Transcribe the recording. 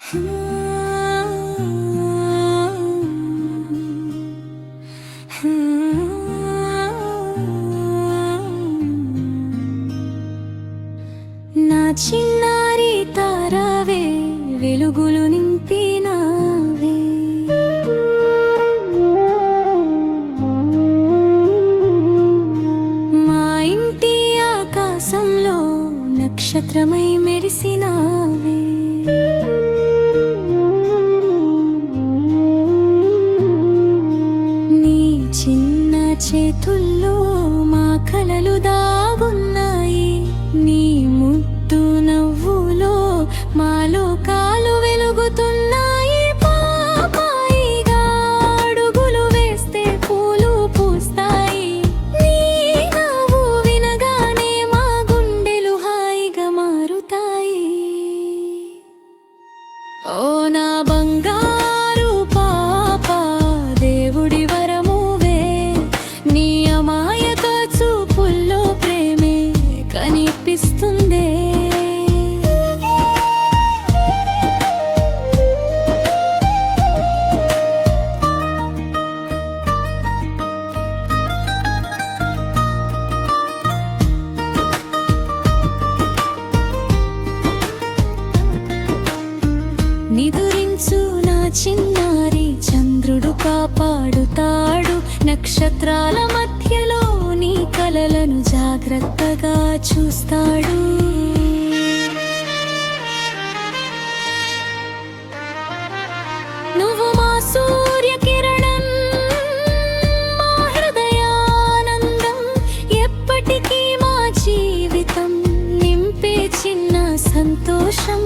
నా చిన్నారి తారవే వెలుగులు నింపినావే, మా ఇంటి ఆకాశంలో నక్షత్రమై మెరిసినావే. నీ చిన్న చేతుల్లో మా కలలు దాగున్నాయి, నీ ముద్దు నవ్వులో మా లోకాలు వెలుగుతున్నాయి. పాపాయిగా అడుగులు వేస్తే పూలు పూస్తాయి, నీ నవ్వు వినగానే మా గుండెలు హాయిగా మారుతాయి. ఓ నా బంగారు పాప, దేవుడి వరమువే, నీ అమాయక చూపుల్లో ప్రేమే కనిపిస్తుందే. నిదురించు నా చిన్నారి, చంద్రుడు కాపాడుతాడు, నక్షత్రాల మధ్యలో నీ కలలను జాగ్రత్తగా చూస్తాడు. నువ్వు మా సూర్యకిరణం, మా హృదయానందం, ఎప్పటికీ మా జీవితం నింపే చిన్న సంతోషం.